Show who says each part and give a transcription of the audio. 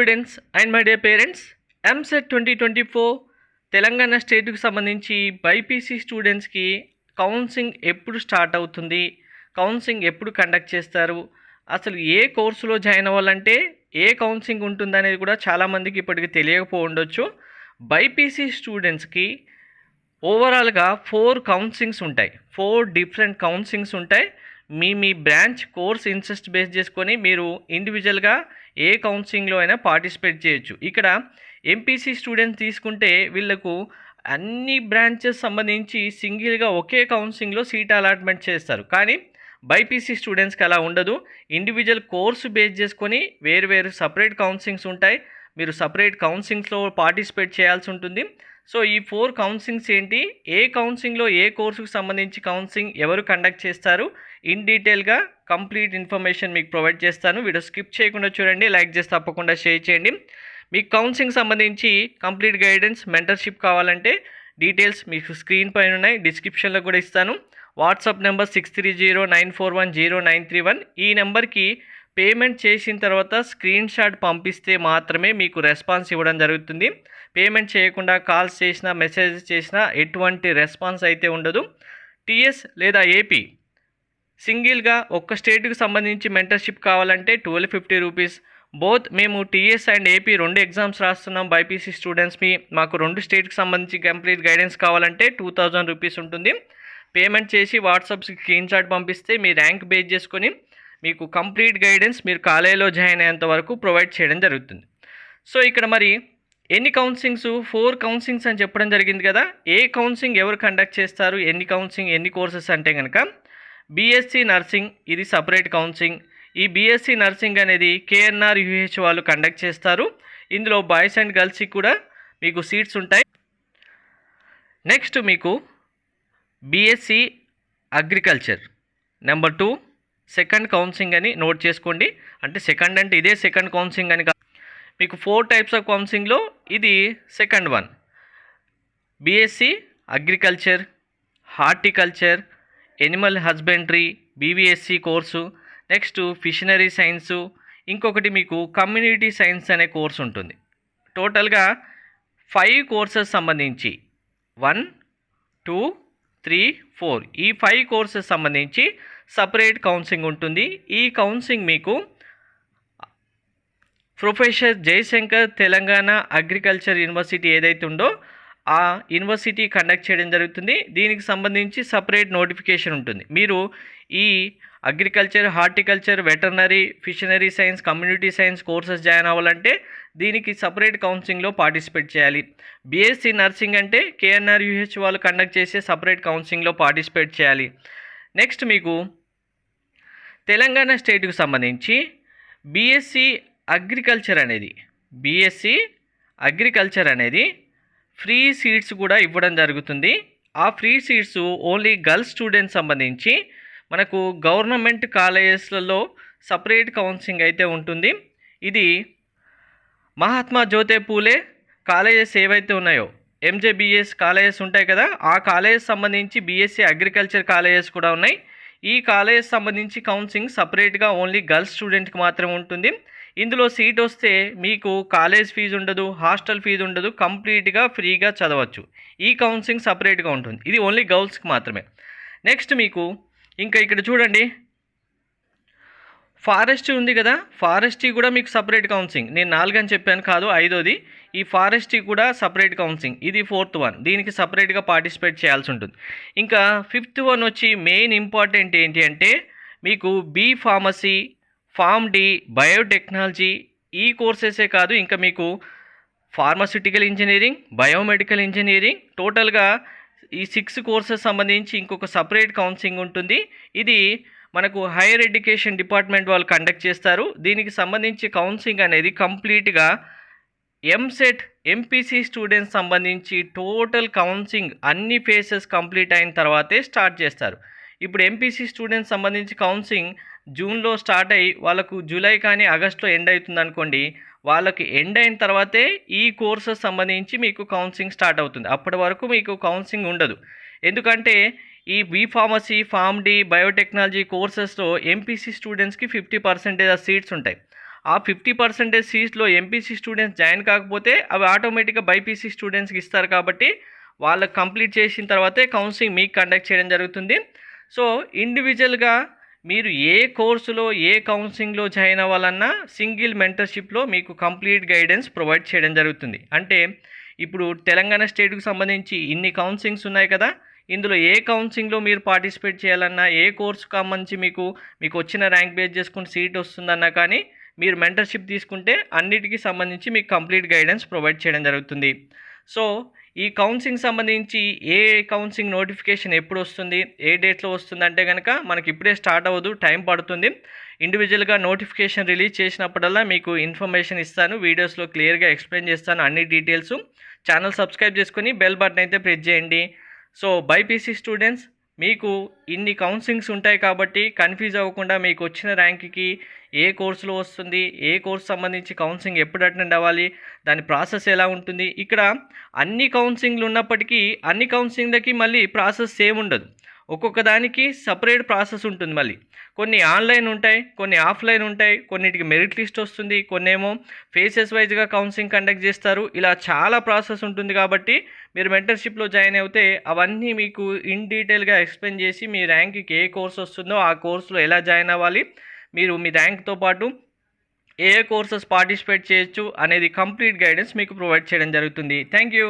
Speaker 1: Students and my dear parents, EAMCET 2024 Telangana స్టేట్కి సంబంధించి BiPC స్టూడెంట్స్కి కౌన్సిలింగ్ ఎప్పుడు స్టార్ట్ అవుతుంది, కౌన్సిలింగ్ ఎప్పుడు కండక్ట్ చేస్తారు, అసలు ఏ కోర్సులో జాయిన్ అవ్వాలంటే ఏ కౌన్సిలింగ్ ఉంటుందనేది కూడా చాలామందికి ఇప్పటికి తెలియకపోవచ్చు. బైపీసీ స్టూడెంట్స్కి ఓవరాల్గా 4 కౌన్సిలింగ్స్ ఉంటాయి. 4 డిఫరెంట్ కౌన్సిలింగ్స్ ఉంటాయి. మీ బ్రాంచ్ కోర్స్ ఇంట్రెస్ట్ బేస్ చేసుకొని మీరు ఇండివిజువల్గా ఏ కౌన్సిలింగ్లో అయినా పార్టిసిపేట్ చేయొచ్చు. ఇక్కడ ఎంపీసీ స్టూడెంట్స్ తీసుకుంటే వీళ్ళకు అన్ని బ్రాంచెస్ సంబంధించి సింగిల్గా ఒకే కౌన్సిలింగ్లో సీట్ అలాట్మెంట్ చేస్తారు. కానీ బైపీసీ స్టూడెంట్స్కి అలా ఉండదు. ఇండివిజువల్ కోర్సు బేస్ చేసుకొని వేరు సపరేట్ కౌన్సిలింగ్స్ ఉంటాయి. మీరు సపరేట్ కౌన్సిలింగ్స్లో పార్టిసిపేట్ చేయాల్సి ఉంటుంది. సో ఈ 4 కౌన్సిలింగ్స్ ఏంటి, ఏ కౌన్సిలింగ్లో ఏ కోర్సుకు సంబంధించి కౌన్సిలింగ్ ఎవరు కండక్ట్ చేస్తారు, ఇన్ డీటెయిల్గా కంప్లీట్ ఇన్ఫర్మేషన్ మీకు ప్రొవైడ్ చేస్తాను. వీడియో స్కిప్ చేయకుండా చూడండి, లైక్ చేసి తప్పకుండా షేర్ చేయండి. మీకు కౌన్సిలింగ్ సంబంధించి కంప్లీట్ గైడెన్స్, మెంటర్షిప్ కావాలంటే డీటెయిల్స్ మీకు స్క్రీన్ పైన ఉన్నాయి, డిస్క్రిప్షన్లో కూడా ఇస్తాను. WhatsApp number 6309410931. ఈ నెంబర్కి పేమెంట్ చేసిన తర్వాత స్క్రీన్ షాట్ పంపిస్తే మాత్రమే మీకు రెస్పాన్స్ ఇవ్వడం జరుగుతుంది. పేమెంట్ చేయకుండా కాల్స్ చేసినా మెసేజ్ చేసినా ఎటువంటి రెస్పాన్స్ అయితే ఉండదు. టీఎస్ లేదా ఏపీ సింగిల్గా ఒక్క స్టేట్కి సంబంధించి మెంటర్షిప్ కావాలంటే 1250 రూపీస్. బోత్ మేము టీఎస్ అండ్ ఏపీ 2 ఎగ్జామ్స్ రాస్తున్నాం బైపీసీ స్టూడెంట్స్ని. మాకు 2 స్టేట్కి సంబంధించి కంప్లీట్ గైడెన్స్ కావాలంటే 2000 రూపీస్ ఉంటుంది. పేమెంట్ చేసి వాట్సాప్ స్క్రీన్ షాట్ పంపిస్తే మీ ర్యాంక్ బేస్ చేసుకొని మీకు కంప్లీట్ గైడెన్స్ మీరు కాలేజీలో జాయిన్ అయ్యేంత వరకు ప్రొవైడ్ చేయడం జరుగుతుంది. సో ఇక్కడ మరి ఎన్ని కౌన్సిలింగ్స్, 4 కౌన్సిలింగ్స్ అని చెప్పడం జరిగింది కదా. ఏ కౌన్సిలింగ్ ఎవరు కండక్ట్ చేస్తారు, ఎన్ని కౌన్సిలింగ్ ఎన్ని కోర్సెస్ అంటే కనుక బీఎస్సీ నర్సింగ్ ఇది సపరేట్ కౌన్సిలింగ్. ఈ బీఎస్సీ నర్సింగ్ అనేది కేఎన్ఆర్ యూహెచ్ వాళ్ళు కండక్ట్ చేస్తారు. ఇందులో బాయ్స్ అండ్ గర్ల్స్కి కూడా మీకు సీట్స్ ఉంటాయి. నెక్స్ట్ మీకు BSc agriculture number 2 second counselling అని నోట్ చేసుకోండి. అంటే సెకండ్ అంటే ఇదే సెకండ్ కౌన్సిలింగ్ అని కాదు. మీకు 4 టైప్స్ ఆఫ్ కౌన్సిలింగ్లో ఇది second one. BSc agriculture, horticulture, Animal husbandry BVSc course, next ఫిషనరీ science, ఇంకొకటి మీకు కమ్యూనిటీ సైన్స్ అనే కోర్సు ఉంటుంది. టోటల్గా 5 కోర్సెస్ సంబంధించి 1, 2, 3, 4 ఈ 5 కోర్సెస్ సంబంధించి సపరేట్ కౌన్సిలింగ్ ఉంటుంది. ఈ కౌన్సిలింగ్ మీకు professor Jayashankar Telangana agriculture university ఏదైతే ఉందో ఆ యూనివర్సిటీ కండక్ట్ చేయడం జరుగుతుంది. దీనికి సంబంధించి సపరేట్ నోటిఫికేషన్ ఉంటుంది. మీరు ఈ agriculture, horticulture, veterinary, ఫిషనరీ science, community science courses join అవ్వాలంటే దీనికి సపరేట్ కౌన్సిలింగ్లో పార్టిసిపేట్ చేయాలి. బీఎస్సీ నర్సింగ్ అంటే కేఎన్ఆర్ యూహెచ్ వాళ్ళు కండక్ట్ చేసే సపరేట్ కౌన్సిలింగ్లో పార్టిసిపేట్ చేయాలి. నెక్స్ట్ మీకు తెలంగాణ స్టేట్కి సంబంధించి బీఎస్సీ అగ్రికల్చర్ అనేది ఫ్రీ సీట్స్ కూడా ఇవ్వడం జరుగుతుంది. ఆ free seats only girls students సంబంధించి మనకు గవర్నమెంట్ కాలేజెస్లలో సపరేట్ కౌన్సిలింగ్ అయితే ఉంటుంది. ఇది మహాత్మా జ్యోతి పూలే కాలేజెస్ ఏవైతే ఉన్నాయో ఎంజేబీఎస్ కాలేజెస్ ఉంటాయి కదా, ఆ కాలేజెస్ సంబంధించి బీఎస్సీ అగ్రికల్చర్ కాలేజెస్ కూడా ఉన్నాయి. ఈ కాలేజెస్ సంబంధించి కౌన్సిలింగ్ సపరేట్గా ఓన్లీ గర్ల్స్ స్టూడెంట్కి మాత్రమే ఉంటుంది. ఇందులో సీట్ వస్తే మీకు కాలేజ్ ఫీజు ఉండదు, హాస్టల్ ఫీజు ఉండదు, కంప్లీట్గా ఫ్రీగా చదవచ్చు. ఈ కౌన్సిలింగ్ సపరేట్గా ఉంటుంది. ఇది ఓన్లీ గర్ల్స్కి మాత్రమే. నెక్స్ట్ మీకు ఇంకా ఇక్కడ చూడండి, ఫారెస్ట్రీ ఉంది కదా, ఫారెస్ట్రీ కూడా మీకు సపరేట్ కౌన్సిలింగ్. నేను 4 అని చెప్పాను కాదు, 5వది. ఈ ఫారెస్ట్రీ కూడా సపరేట్ కౌన్సిలింగ్. ఇది 4th వన్. దీనికి సపరేట్గా పార్టిసిపేట్ చేయాల్సి ఉంటుంది. ఇంకా 5th వన్ వచ్చి మెయిన్ ఇంపార్టెంట్ ఏంటి అంటే మీకు B pharmacy, form D, biotechnology ఈ కోర్సెసే కాదు, ఇంకా మీకు ఫార్మాస్యూటికల్ ఇంజనీరింగ్, బయోమెడికల్ ఇంజనీరింగ్, టోటల్గా ఈ 6 కోర్సెస్ సంబంధించి ఇంకొక సపరేట్ కౌన్సిలింగ్ ఉంటుంది. ఇది మనకు హైయర్ ఎడ్యుకేషన్ డిపార్ట్మెంట్ వాళ్ళు కండక్ట్ చేస్తారు. దీనికి సంబంధించి కౌన్సిలింగ్ అనేది కంప్లీట్గా ఎంసెట్ ఎంపీసీ స్టూడెంట్స్ సంబంధించి టోటల్ కౌన్సిలింగ్ అన్ని ఫేసెస్ కంప్లీట్ అయిన తర్వాతే స్టార్ట్ చేస్తారు. ఇప్పుడు ఎంపీసీ స్టూడెంట్స్ సంబంధించి కౌన్సిలింగ్ జూన్లో స్టార్ట్ అయ్యి వాళ్ళకు జూలై కానీ ఆగస్టులో ఎండ్ అవుతుంది అనుకోండి, వాళ్ళకి ఎండ్ అయిన తర్వాతే ఈ కోర్సెస్ సంబంధించి మీకు కౌన్సిలింగ్ స్టార్ట్ అవుతుంది. అప్పటి వరకు మీకు కౌన్సిలింగ్ ఉండదు. ఎందుకంటే ఈ B pharmacy, form D, biotechnology కోర్సెస్లో ఎంపీసీ స్టూడెంట్స్కి 50% సీట్స్ ఉంటాయి. ఆ 50% సీట్స్లో ఎంపీసీ స్టూడెంట్స్ జాయిన్ కాకపోతే అవి ఆటోమేటిక్గా బైపీసీ స్టూడెంట్స్కి ఇస్తారు కాబట్టి వాళ్ళకి కంప్లీట్ చేసిన తర్వాతే కౌన్సిలింగ్ మీకు కండక్ట్ చేయడం జరుగుతుంది. సో ఇండివిజువల్గా మీరు ఏ కోర్సులో ఏ కౌన్సిలింగ్లో జాయిన్ అవ్వాలన్నా సింగిల్ మెంటర్షిప్లో మీకు కంప్లీట్ గైడెన్స్ ప్రొవైడ్ చేయడం జరుగుతుంది. అంటే ఇప్పుడు తెలంగాణ స్టేట్కి సంబంధించి ఇన్ని కౌన్సిలింగ్స్ ఉన్నాయి కదా, ఇందులో ఏ కౌన్సిలింగ్లో మీరు పార్టిసిపేట్ చేయాలన్నా, ఏ కోర్సు సంబంధించి మీకు వచ్చిన ర్యాంక్ బేస్ చేసుకుని సీట్ వస్తుందన్నా కానీ మీరు మెంటర్షిప్ తీసుకుంటే అన్నిటికీ సంబంధించి మీకు కంప్లీట్ గైడెన్స్ ప్రొవైడ్ చేయడం జరుగుతుంది. సో ఈ కౌన్సిలింగ్ సంబంధించి ఏ కౌన్సిలింగ్ నోటిఫికేషన్ ఎప్పుడు వస్తుంది, ఏ డేట్లో వస్తుంది అంటే కనుక మనకి ఇప్పుడే స్టార్ట్ అవ్వదు, టైం పడుతుంది. ఇండివిజువల్గా నోటిఫికేషన్ రిలీజ్ చేసినప్పుడల్లా మీకు ఇన్ఫర్మేషన్ ఇస్తాను, వీడియోస్లో క్లియర్గా ఎక్స్ప్లెయిన్ చేస్తాను అన్ని డీటెయిల్స్. ఛానల్ సబ్స్క్రైబ్ చేసుకొని బెల్ బటన్ అయితే ప్రెస్ చేయండి. సో బైపీసీ స్టూడెంట్స్ మీకు ఇన్ని కౌన్సిలింగ్స్ ఉంటాయి కాబట్టి కన్ఫ్యూజ్ అవ్వకుండా మీకు వచ్చిన ర్యాంక్కి ఏ కోర్సులో వస్తుంది, ఏ కోర్సు సంబంధించి కౌన్సిలింగ్ ఎప్పుడు అటెండ్ అవ్వాలి, దాని ప్రాసెస్ ఎలా ఉంటుంది. ఇక్కడ అన్ని కౌన్సిలింగ్లు ఉన్నప్పటికీ అన్ని కౌన్సిలింగ్లకి మళ్ళీ ప్రాసెస్ సేమ్ ఉండదు, ఒక్కొక్క దానికి సపరేట్ ప్రాసెస్ ఉంటుంది. మళ్ళీ కొన్ని ఆన్లైన్ ఉంటాయి, కొన్ని ఆఫ్లైన్ ఉంటాయి, కొన్నిటికి మెరిట్ లిస్ట్ వస్తుంది, కొన్నేమో ఫేసెస్ వైజ్గా కౌన్సిలింగ్ కండక్ట్ చేస్తారు. ఇలా చాలా ప్రాసెస్ ఉంటుంది కాబట్టి మీరు మెంటర్షిప్లో జాయిన్ అయితే అవన్నీ మీకు ఇన్ డీటెయిల్గా ఎక్స్ప్లెయిన్ చేసి మీ ర్యాంక్కి ఏ కోర్స్ వస్తుందో ఆ కోర్సులో ఎలా జాయిన్ అవ్వాలి, మీరు మీ ర్యాంక్తో పాటు ఏ కోర్సెస్ పార్టిసిపేట్ చేయొచ్చు అనేది కంప్లీట్ గైడెన్స్ మీకు ప్రొవైడ్ చేయడం జరుగుతుంది. Thank you.